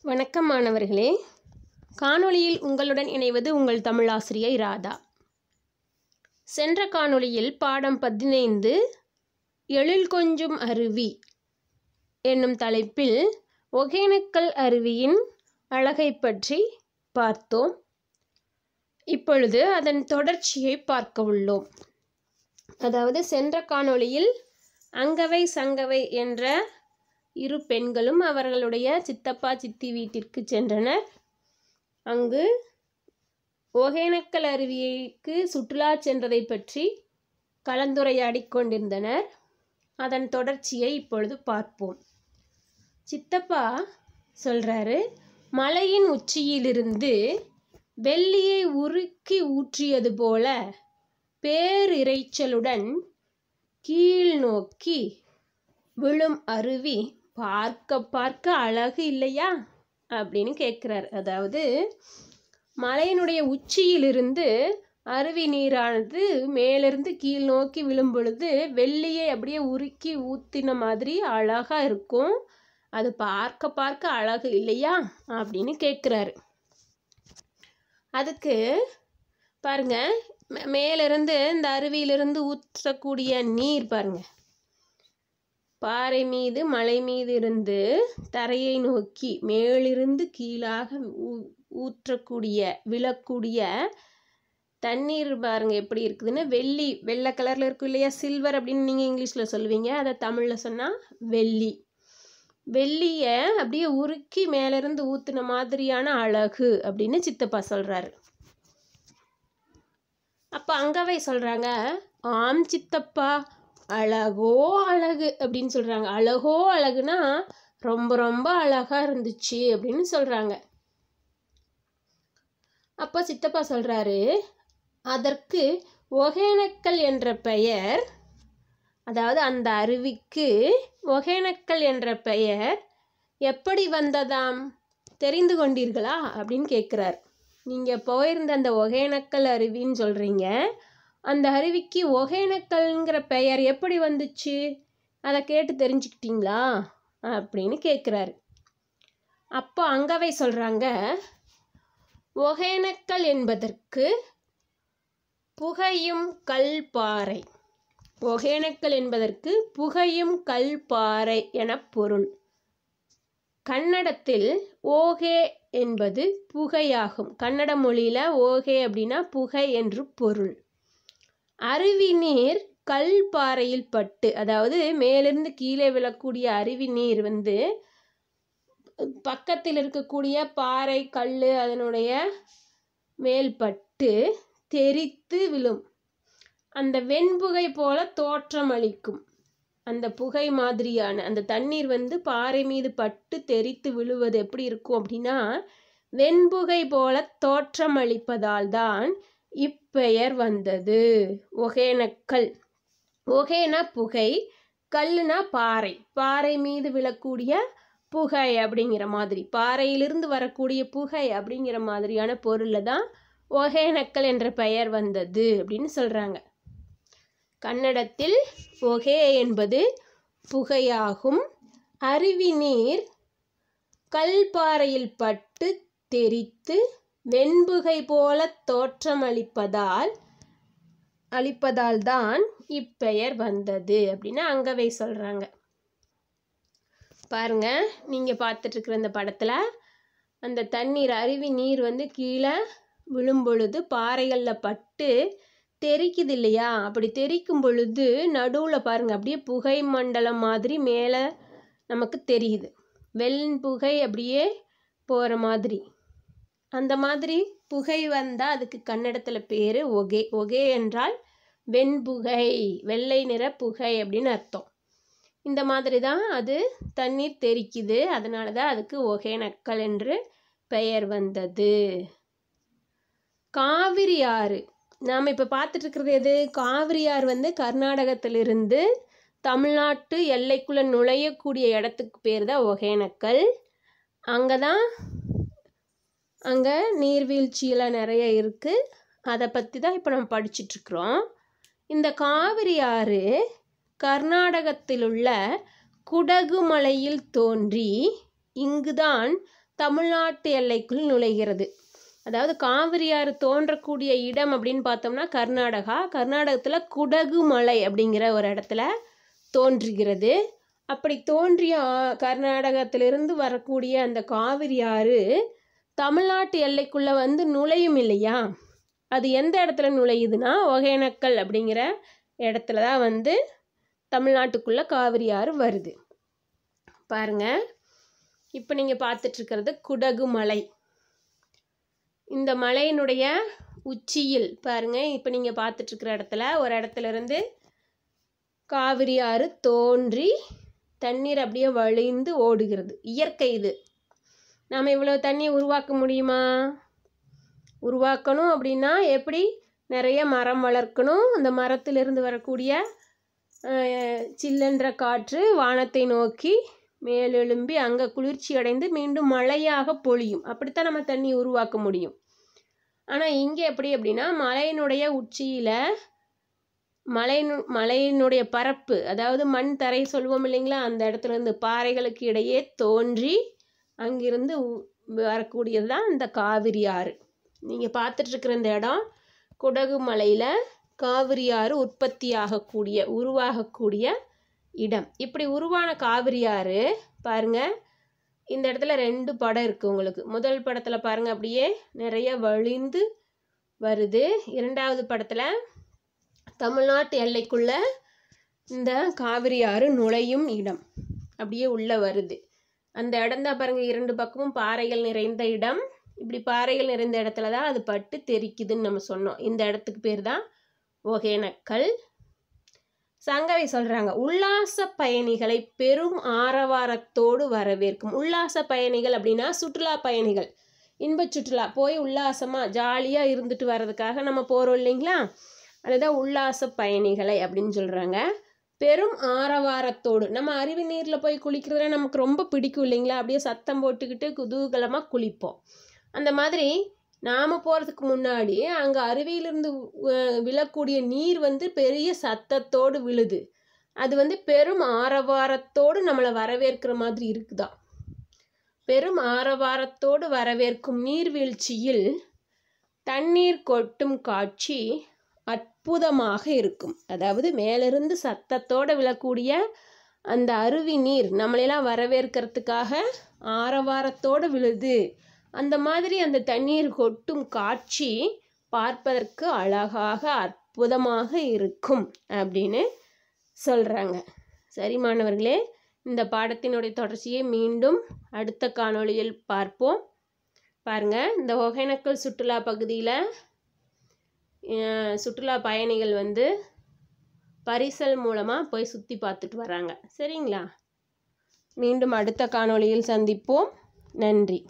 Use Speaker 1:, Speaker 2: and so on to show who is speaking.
Speaker 1: வணக்கம் மாணவர்களே. காணொளியில் உங்களுடன் இணைவது உங்கள் தமிழாசிரியை ராதா. சென்ற காணொளியில் பாடம் 15 எழில் கொஞ்சும் அருவி என்னும் தலைப்பில் ஒகேனக்கல் அருவியின் அழகை பற்றி பார்த்தோம். இப்பொழுது அதன் தொடர்ச்சியை பார்க்க உள்ளோம். அதாவது சென்ற காணொளியில் அங்கவை சங்கவை என்ற இரு பெண்களும் அவர்களுடைய சித்தப்பா சித்தி வீட்டிற்கு சென்றனர். அங்கு ஒகேனக்கல் அருவிக்கு சுற்றுலா சென்றதை பற்றி கலந்துரையாடிக் கொண்டிருந்தனர். அதன் தொடர்ச்சியை இப்பொழுது பார்ப்போம். சித்தப்பா சொல்றாரு, மலையின் உச்சியிலிருந்து வெள்ளியை உருக்கி ஊற்றியது போல பேரிரைச்சலுடன் கீழ் நோக்கி விழும் அருவி பார்க்க பார்க்க அழகு இல்லையா அப்படின்னு கேட்குறார். அதாவது மலையினுடைய உச்சியிலிருந்து அருவி நீரானது மேலிருந்து கீழ் நோக்கி விழும் பொழுது வெள்ளியை அப்படியே உருக்கி ஊற்றின மாதிரி அழகா இருக்கும். அது பார்க்க பார்க்க அழகு இல்லையா அப்படின்னு கேட்குறாரு. அதுக்கு பாருங்க, மேலிருந்து இந்த அருவியிலிருந்து ஊற்றக்கூடிய நீர் பாருங்க, பாறை மீது மலை மீது இருந்து தரையை நோக்கி மேலிருந்து கீழாக ஊற்றக்கூடிய விழக்கூடிய தண்ணீர் பாருங்க எப்படி இருக்குதுன்னு. வெள்ளை கலரில் இருக்கும் இல்லையா, சில்வர் அப்படின்னு நீங்கள் இங்கிலீஷில் சொல்லுவீங்க, அதை தமிழில் சொன்னால் வெள்ளியை அப்படியே உருக்கி மேலிருந்து ஊற்றின மாதிரியான அழகு அப்படின்னு சித்தப்பா சொல்கிறாரு. அப்போ அங்கவை சொல்கிறாங்க, ஆம் சித்தப்பா, அழகோ அழகு அப்படின்னு சொல்கிறாங்க. அழகோ அழகுனா ரொம்ப ரொம்ப அழகாக இருந்துச்சு அப்படின்னு சொல்கிறாங்க. அப்போ சித்தப்பா சொல்கிறாரு, அதற்கு ஒகேனக்கல் என்ற பெயர், அதாவது அந்த அருவிக்கு ஒகேனக்கல் என்ற பெயர் எப்படி வந்ததாம் தெரிந்து கொண்டீர்களா அப்படின்னு கேட்குறார். நீங்கள் போயிருந்த அந்த ஒகேனக்கல் அருவின்னு சொல்கிறீங்க, அந்த அருவிக்கு ஒகேனக்கல்ங்கிற பெயர் எப்படி வந்துச்சு, அதை கேட்டு தெரிஞ்சுக்கிட்டீங்களா அப்படின்னு கேட்குறாரு. அப்போ அங்கவை சொல்கிறாங்க, ஒகேனக்கல் என்பதற்கு புகையும் கல் பாறை, ஒகேனக்கல் என்பதற்கு புகையும் கல் பாறை என பொருள். கன்னடத்தில் ஓகே என்பது புகையாகும். கன்னட மொழியில் ஓகே அப்படின்னா புகை என்று பொருள். அருவி நீர் கல் பாறையில் பட்டு, அதாவது மேலிருந்து கீழே விழக்கூடிய அருவி நீர் பக்கத்தில் இருக்கக்கூடிய பாறை கல் அதனுடைய மேல் பட்டு தெரித்து விழும். அந்த வெண்புகை போல தோற்றம் அளிக்கும். அந்த புகை மாதிரியான அந்த தண்ணீர் பாறை மீது பட்டு தெரித்து விழுவது எப்படி இருக்கும் அப்படின்னா வெண்புகை போல தோற்றம் அளிப்பதால் தான் இப்பெயர் வந்தது ஒகேனக்கல். ஒகேனா புகை, கல்லுனா பாறை, பாறை மீது விழக்கூடிய புகை அப்படிங்கிற மாதிரி, பாறையிலிருந்து வரக்கூடிய புகை அப்படிங்கிற மாதிரியான பொருளில் தான் ஒகேனக்கல் என்ற பெயர் வந்தது அப்படின்னு சொல்கிறாங்க. கன்னடத்தில் ஒகே என்பது புகையாகும். அருவி நீர் கல்பாறையில் பட்டு தெரித்து வெண்புகை போல தோற்றம் அளிப்பதால் தான் இப்பெயர் வந்தது அப்படின்னு அங்கவை சொல்கிறாங்க. பாருங்க, நீங்கள் பார்த்துட்டு இருக்கிற இந்த படத்தில் அந்த தண்ணீர் அருவி நீர் கீழே விழும் பொழுது பாறைகளில் பட்டு தெரிக்குது இல்லையா, அப்படி தெரிக்கும் பொழுது நடுவில் பாருங்கள் அப்படியே புகை மண்டலம் மாதிரி மேலே நமக்கு தெரியுது. வெண்புகை அப்படியே போகிற மாதிரி, அந்த மாதிரி புகை வந்தால் அதுக்கு கன்னடத்தில் பேர் ஒகே. ஒகே என்றால் வெண்புகை, வெள்ளை நிற புகை அப்படின்னு அர்த்தம். இந்த மாதிரி தான் அது தண்ணீர் தெரிக்குது, அதனால தான் அதுக்கு ஒகேனக்கல் என்று பெயர் வந்தது. காவிரி ஆறு நாம் இப்போ பார்த்துட்டு இருக்கிறது எது? காவிரி ஆறு கர்நாடகத்திலிருந்து தமிழ்நாட்டு எல்லைக்குள்ளே நுழையக்கூடிய இடத்துக்கு பேர் தான் ஒகேனக்கல். அங்கே நீர்வீழ்ச்சியெல்லாம் நிறைய இருக்குது. அதை பற்றி தான் இப்போ நம்ம படிச்சுட்ருக்குறோம். இந்த காவிரி ஆறு கர்நாடகத்தில் உள்ள குடகு மலையில் தோன்றி இங்குதான் தமிழ்நாட்டு எல்லைக்குள் நுழைகிறது. அதாவது காவிரி ஆறு தோன்றக்கூடிய இடம் அப்படின்னு பார்த்தோம்னா கர்நாடகத்தில் குடகு மலை அப்படிங்கிற ஒரு இடத்துல தோன்றுகிறது. அப்படி தோன்றிய கர்நாடகத்திலிருந்து வரக்கூடிய அந்த காவிரி ஆறு தமிழ்நாட்டு எல்லைக்குள்ளே வந்து நுழையும் இல்லையா, அது எந்த இடத்துல நுழையுதுன்னா ஒகேனக்கல் அப்படிங்கிற இடத்துல தான் வந்து தமிழ்நாட்டுக்குள்ளே காவிரி ஆறு வருது. பாருங்க, இப்போ நீங்கள் பார்த்துட்ருக்கிறது குடகு மலை. இந்த மலையினுடைய உச்சியில் பாருங்க, இப்போ நீங்கள் பார்த்துட்ருக்கிற இடத்துல ஒரு இடத்துல இருந்து காவிரி ஆறு தோன்றி தண்ணீர் அப்படியே வழிந்து ஓடுகிறது. இயற்கை இது. நாம் இவ்வளோ தண்ணியை உருவாக்க முடியுமா? உருவாக்கணும் அப்படின்னா எப்படி? நிறைய மரம் வளர்க்கணும். அந்த மரத்திலிருந்து வரக்கூடிய சில்லென்ற காற்று வானத்தை நோக்கி மேலெழும்பி அங்கே குளிர்ச்சி அடைந்து மீண்டும் மழையாக பொழியும். அப்படித்தான் நம்ம தண்ணி உருவாக்க முடியும். ஆனால் இங்கே எப்படி அப்படின்னா மலையினுடைய உச்சியில் மலையினுடைய பரப்பு, அதாவது மண் தரை சொல்லுவோம் இல்லைங்களா, அந்த இடத்துல இருந்து பாறைகளுக்கு இடையே தோன்றி அங்கிருந்து வரக்கூடியது தான் இந்த காவிரி ஆறு. நீங்கள் பார்த்துட்ருக்கிற இந்த இடம் குடகு மலையில் காவிரி ஆறு உருவாகக்கூடிய இடம். இப்படி உருவான காவிரி ஆறு பாருங்கள், இந்த இடத்துல 2 படம் இருக்குது உங்களுக்கு. முதல் படத்தில் பாருங்கள் அப்படியே நிறைய வழிந்து வருது. 2வது படத்தில் தமிழ்நாட்டு எல்லைக்குள்ள இந்த காவிரி ஆறு நுழையும் இடம் அப்படியே உள்ளே வருது. அந்த இடம் தான் பாருங்கள், 2 பக்கமும் பாறைகள் நிறைந்த இடம். இப்படி பாறைகள் நிறைந்த இடத்துல தான் அது பட்டு தெரிக்குதுன்னு நம்ம சொன்னோம். இந்த இடத்துக்கு பேர் தான் ஒகேனக்கல். சங்கவை சொல்கிறாங்க, உல்லாச பயணிகளை பெரும் ஆரவாரத்தோடு வரவேற்கும். உல்லாச பயணிகள் அப்படின்னா சுற்றுலா பயணிகள், இன்ப சுற்றுலா, போய் உல்லாசமாக ஜாலியாக இருந்துட்டு வர்றதுக்காக நம்ம போகிறோம் இல்லைங்களா, அதுதான் உல்லாச பயணிகளை அப்படின்னு சொல்கிறாங்க. பெரும் ஆரவாரத்தோடு, நம்ம அருவி நீரில் போய் குளிக்கிறதுல நமக்கு ரொம்ப பிடிக்கும் இல்லைங்களா, அப்படியே சத்தம் போட்டுக்கிட்டு குதூகலமாக குளிப்போம். அந்த மாதிரி நாம் போகிறதுக்கு முன்னாடி அங்கே அருவியிலிருந்து விழக்கூடிய நீர் வந்து பெரிய சத்தத்தோடு விழுது. அது வந்து பெரும் ஆரவாரத்தோடு நம்மளை வரவேற்கிற மாதிரி இருக்குதா. பெரும் ஆரவாரத்தோடு வரவேற்கும் நீர்வீழ்ச்சியில் தண்ணீர் கொட்டும் காட்சி அற்புதமாக இருக்கும். அதாவது மேலிருந்து சத்தத்தோடு விழக்கூடிய அந்த அருவி நீர் நம்மளெல்லாம் வரவேற்கிறதுக்காக ஆரவாரத்தோடு விழுது. அந்த மாதிரி அந்த தண்ணீர் கொட்டும் காட்சி பார்ப்பதற்கு அழகாக அற்புதமாக இருக்கும் அப்படின்னு சொல்கிறாங்க. சரி மாணவர்களே, இந்த பாடத்தினுடைய தொடர்ச்சியை மீண்டும் அடுத்த காணொளியில் பார்ப்போம். பாருங்கள், இந்த ஒகேனக்கல் சுற்றுலா பகுதியில் சுற்றுலா பயணிகள் வந்து பரிசல் மூலமாக போய் சுற்றி பார்த்துட்டு வராங்க. சரிங்களா? மீண்டும் அடுத்த காணொளியில் சந்திப்போம். நன்றி.